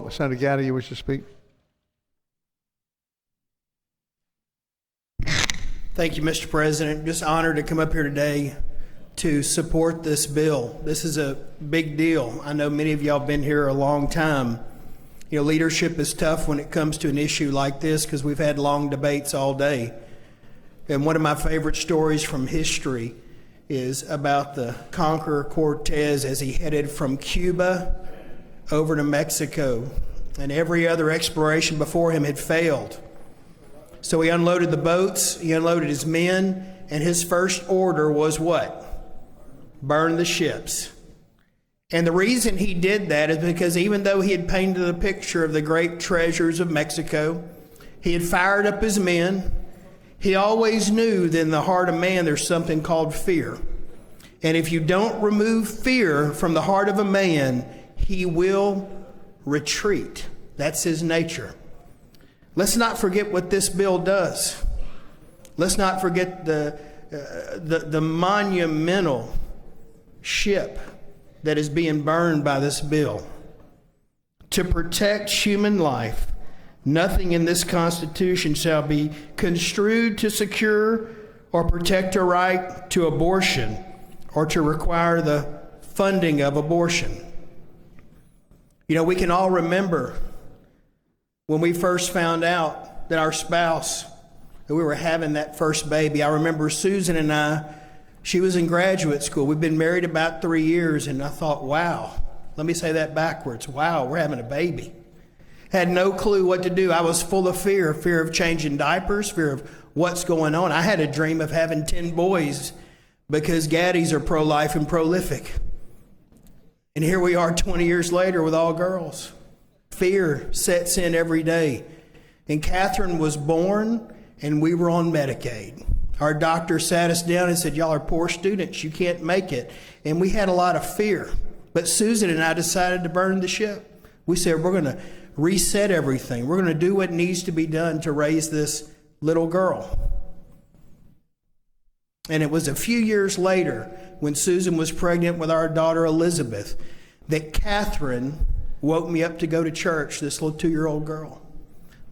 Senator Gatti, you wish to speak? Thank you, Mr. President. Just honored to come up here today to support this bill. This is a big deal. I know many of y'all have been here a long time. You know, leadership is tough when it comes to an issue like this because we've had long debates all day. And one of my favorite stories from history is about the conqueror Cortez as he headed from Cuba over to Mexico, and every other exploration before him had failed. So he unloaded the boats, he unloaded his men, and his first order was what? Burn the ships. And the reason he did that is because even though he had painted a picture of the great treasures of Mexico, he had fired up his men, he always knew that in the heart of man there's something called fear. And if you don't remove fear from the heart of a man, he will retreat. That's his nature. Let's not forget what this bill does. Let's not forget the monumental ship that is being burned by this bill. To protect human life, nothing in this Constitution shall be construed to secure or protect a right to abortion or to require the funding of abortion. You know, we can all remember when we first found out that our spouse, that we were having that first baby. I remember Susan and I, she was in graduate school. We've been married about 3 years, and I thought, wow, let me say that backwards. Wow, we're having a baby. Had no clue what to do. I was full of fear of changing diapers, fear of what's going on. I had a dream of having 10 boys because Gattis are pro-life and prolific. And here we are 20 years later with all girls. Fear sets in every day. And Catherine was born, and we were on Medicaid. Our doctor sat us down and said, y'all are poor students, you can't make it. And we had a lot of fear. But Susan and I decided to burn the ship. We said, we're going to reset everything. We're going to do what needs to be done to raise this little girl. And it was a few years later, when Susan was pregnant with our daughter Elizabeth, that Catherine woke me up to go to church, this little 2-year-old girl.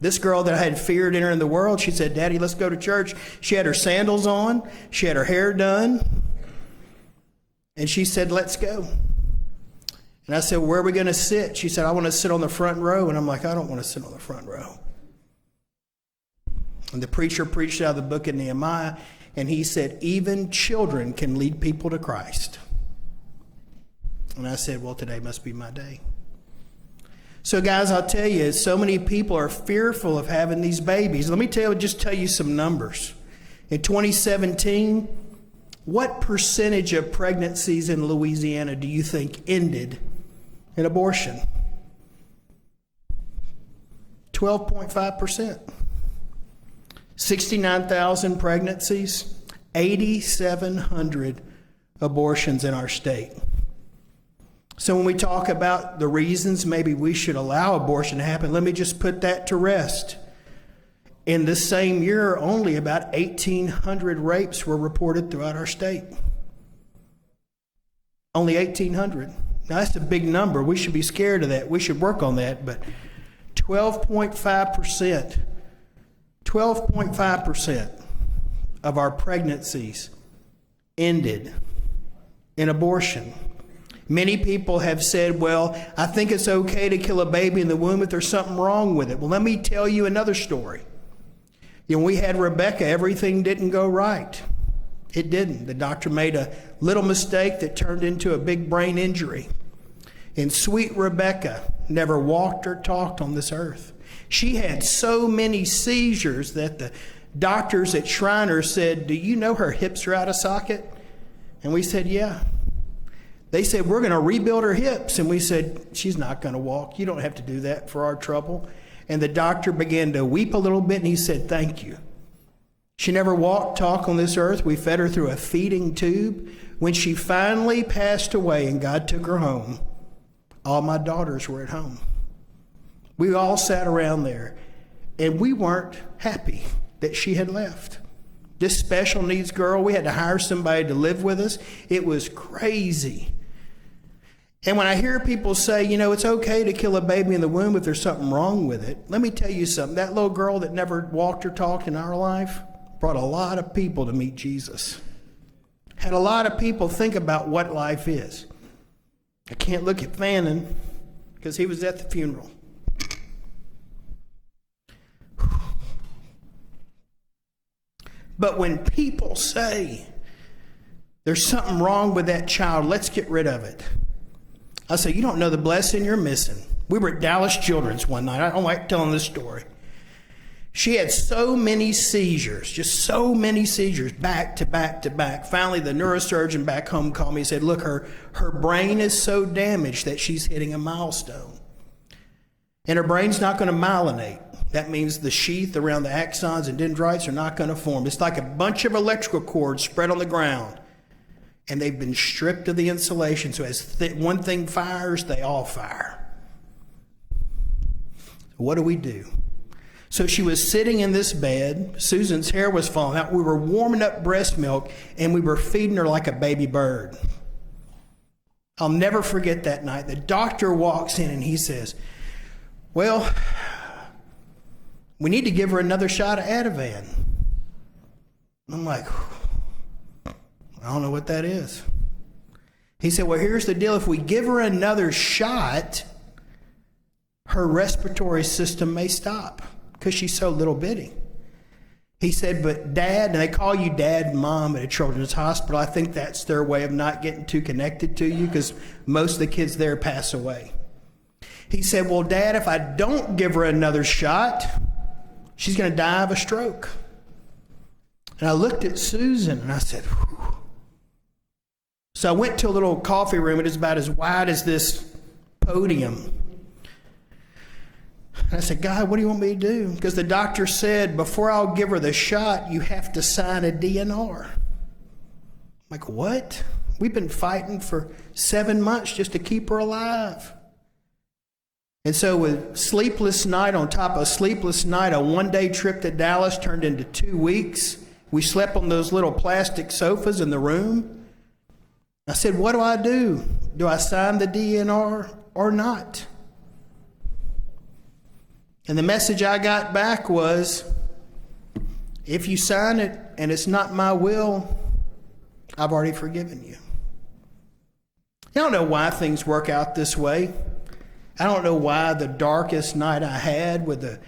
This girl that I had feared entering the world, she said, Daddy, let's go to church. She had her sandals on, she had her hair done, and she said, let's go. And I said, where are we going to sit? She said, I want to sit on the front row. And I'm like, I don't want to sit on the front row. And the preacher preached out of the book of Nehemiah, and he said, even children can lead people to Christ. And I said, well, today must be my day. So guys, I'll tell you, so many people are fearful of having these babies. Let me just tell you some numbers. In 2017, what percentage of pregnancies in Louisiana do you think ended in abortion? 12.5%. 69,000 pregnancies, 8,700 abortions in our state. So when we talk about the reasons maybe we should allow abortion to happen, let me just put that to rest. In the same year, only about 1,800 rapes were reported throughout our state. Only 1,800. Now that's a big number. We should be scared of that. We should work on that. But 12.5%. 12.5% of our pregnancies ended in abortion. Many people have said, well, I think it's okay to kill a baby in the womb if there's something wrong with it. Well, let me tell you another story. You know, we had Rebecca, everything didn't go right. It didn't. The doctor made a little mistake that turned into a big brain injury. And sweet Rebecca never walked or talked on this earth. She had so many seizures that the doctors at Shriner said, do you know her hips are out of socket? And we said, yeah. They said, we're going to rebuild her hips. And we said, she's not going to walk. You don't have to do that for our trouble. And the doctor began to weep a little bit, and he said, thank you. She never walked, talk on this earth. We fed her through a feeding tube. When she finally passed away and God took her home, all my daughters were at home. We all sat around there, and we weren't happy that she had left. This special needs girl, we had to hire somebody to live with us. It was crazy. And when I hear people say, you know, it's okay to kill a baby in the womb if there's something wrong with it, let me tell you something. That little girl that never walked or talked in our life brought a lot of people to meet Jesus. Had a lot of people think about what life is. I can't look at Fannin because he was at the funeral. But when people say there's something wrong with that child, let's get rid of it, I say, you don't know the blessing you're missing. We were at Dallas Children's one night. I don't like telling this story. She had so many seizures, just so many seizures, back to back to back. Finally, the neurosurgeon back home called me and said, look, her brain is so damaged that she's hitting a milestone. And her brain's not going to myelinate. That means the sheath around the axons and dendrites are not going to form. It's like a bunch of electrical cords spread on the ground. And they've been stripped of the insulation. So as one thing fires, they all fire. What do we do? So she was sitting in this bed. Susan's hair was falling out. We were warming up breast milk, and we were feeding her like a baby bird. I'll never forget that night. The doctor walks in, and he says, well, we need to give her another shot of Ativan. I'm like, I don't know what that is. He said, well, here's the deal. If we give her another shot, her respiratory system may stop because she's so little bitty. He said, but Dad, and they call you Dad and Mom at a children's hospital. I think that's their way of not getting too connected to you because most of the kids there pass away. He said, well, Dad, if I don't give her another shot, she's going to die of a stroke. And I looked at Susan and I said, whew. So I went to a little coffee room. It is about as wide as this podium. And I said, God, what do you want me to do? Because the doctor said, before I'll give her the shot, you have to sign a DNR. I'm like, what? We've been fighting for 7 months just to keep her alive. And so with sleepless night on top of sleepless night, a one-day trip to Dallas turned into 2 weeks. We slept on those little plastic sofas in the room. I said, what do I do? Do I sign the DNR or not? And the message I got back was, if you sign it and it's not my will, I've already forgiven you. I don't know why things work out this way. I don't know why the darkest night I had with the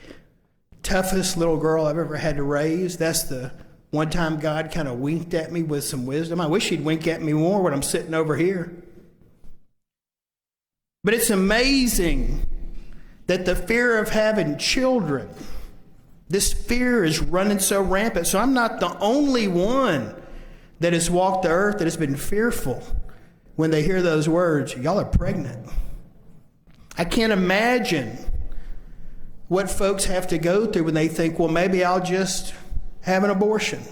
toughest little girl I've ever had to raise, that's the one time God kind of winked at me with some wisdom. I wish he'd wink at me more when I'm sitting over here. But it's amazing that the fear of having children, this fear is running so rampant. So I'm not the only one that has walked the earth that has been fearful when they hear those words, y'all are pregnant. I can't imagine what folks have to go through when they think, well, maybe I'll just have an abortion.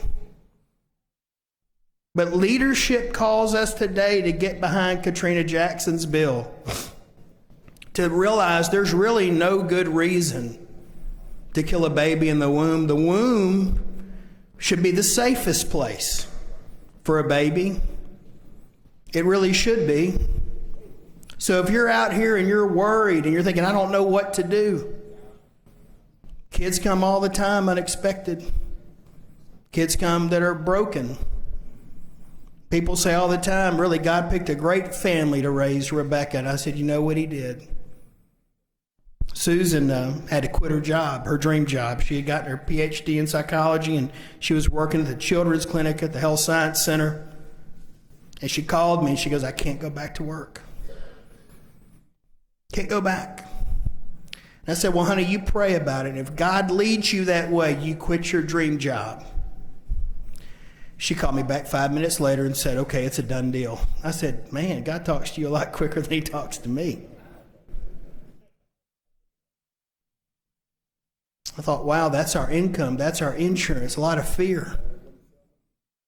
But leadership calls us today to get behind Katrina Jackson's bill, to realize there's really no good reason to kill a baby in the womb. The womb should be the safest place for a baby. It really should be. So if you're out here and you're worried and you're thinking, I don't know what to do, kids come all the time unexpected. Kids come that are broken. People say all the time, really, God picked a great family to raise Rebecca. And I said, you know what he did? Susan had to quit her job, her dream job. She had gotten her PhD in psychology, and she was working at the children's clinic at the Health Science Center. And she called me, and she goes, I can't go back to work. Can't go back. And I said, well, honey, you pray about it. And if God leads you that way, you quit your dream job. She called me back 5 minutes later and said, okay, it's a done deal. I said, man, God talks to you a lot quicker than he talks to me. I thought, wow, that's our income. That's our insurance. A lot of fear.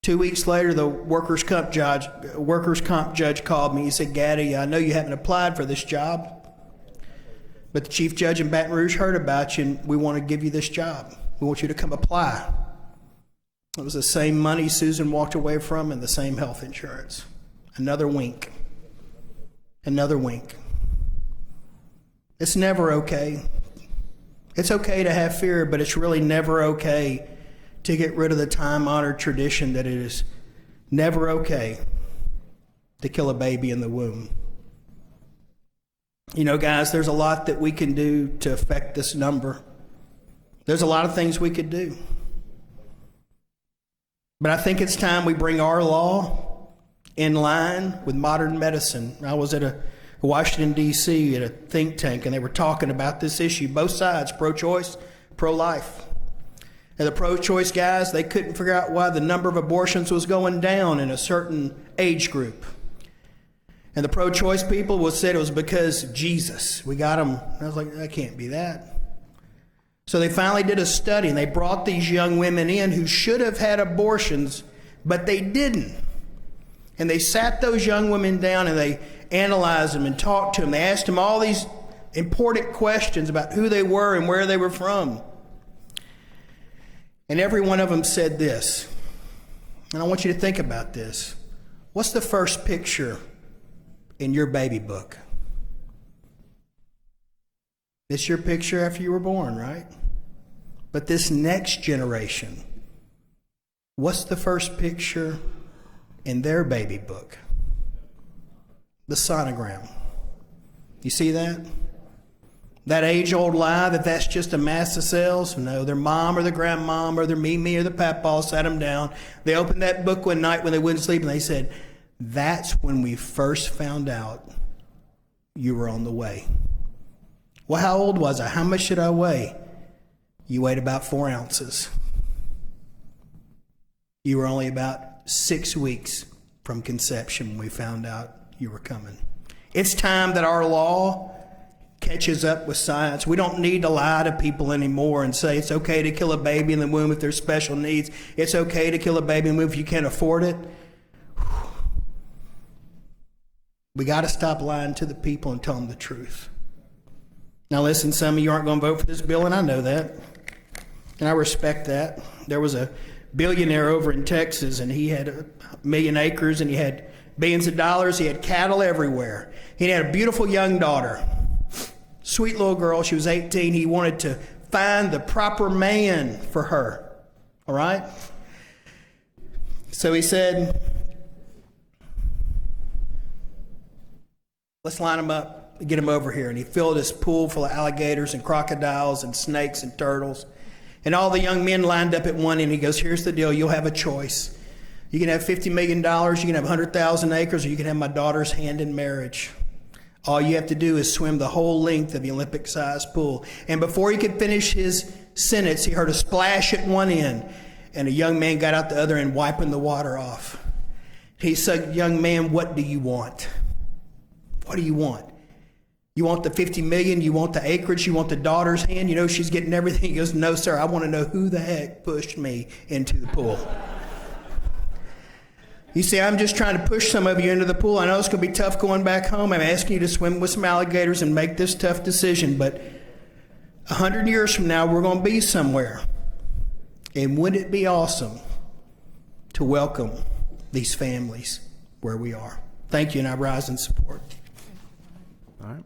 2 weeks later, the workers' comp judge called me. He said, Gatti, I know you haven't applied for this job, but the chief judge in Baton Rouge heard about you, and we want to give you this job. We want you to come apply. It was the same money Susan walked away from and the same health insurance. Another wink. Another wink. It's never okay. It's okay to have fear, but it's really never okay to get rid of the time-honored tradition that it is never okay to kill a baby in the womb. You know, guys, there's a lot that we can do to affect this number. There's a lot of things we could do. But I think it's time we bring our law in line with modern medicine. I was at Washington, D.C. at a think tank, and they were talking about this issue, both sides, pro-choice, pro-life. And the pro-choice guys, they couldn't figure out why the number of abortions was going down in a certain age group. And the pro-choice people said it was because Jesus. We got them. I was like, that can't be that. So they finally did a study, and they brought these young women in who should have had abortions, but they didn't. And they sat those young women down, and they analyzed them and talked to them. They asked them all these important questions about who they were and where they were from. And every one of them said this, and I want you to think about this. What's the first picture in your baby book? It's your picture after you were born, right? But this next generation, what's the first picture in their baby book? The sonogram. You see that? That age-old lie that that's just a mass of cells? No, their mom or their grandmom or their Mimi or the papaw sat them down. They opened that book one night when they wouldn't sleep, and they said, that's when we first found out you were on the way. Well, how old was I? How much should I weigh? You weighed about 4 ounces. You were only about 6 weeks from conception when we found out you were coming. It's time that our law catches up with science. We don't need to lie to people anymore and say it's okay to kill a baby in the womb if there's special needs. It's okay to kill a baby in the womb if you can't afford it. We got to stop lying to the people and tell them the truth. Now listen, some of you aren't going to vote for this bill, and I know that. And I respect that. There was a billionaire over in Texas, and he had 1 million acres, and he had billions of dollars. He had cattle everywhere. He had a beautiful young daughter. Sweet little girl. She was 18. He wanted to find the proper man for her. All right? So he said, let's line them up. Get him over here. And he filled his pool full of alligators and crocodiles and snakes and turtles. And all the young men lined up at one end. He goes, here's the deal. You'll have a choice. You can have $50 million, you can have 100,000 acres, or you can have my daughter's hand in marriage. All you have to do is swim the whole length of the Olympic-sized pool. And before he could finish his sentence, he heard a splash at one end, and a young man got out the other end wiping the water off. He said, young man, what do you want? What do you want? You want the 50 million? You want the acreage? You want the daughter's hand? You know she's getting everything. He goes, no, sir, I want to know who the heck pushed me into the pool. You see, I'm just trying to push some of you into the pool. I know it's going to be tough going back home. I'm asking you to swim with some alligators and make this tough decision. But 100 years from now, we're going to be somewhere. And wouldn't it be awesome to welcome these families where we are? Thank you, and I rise in support. All right.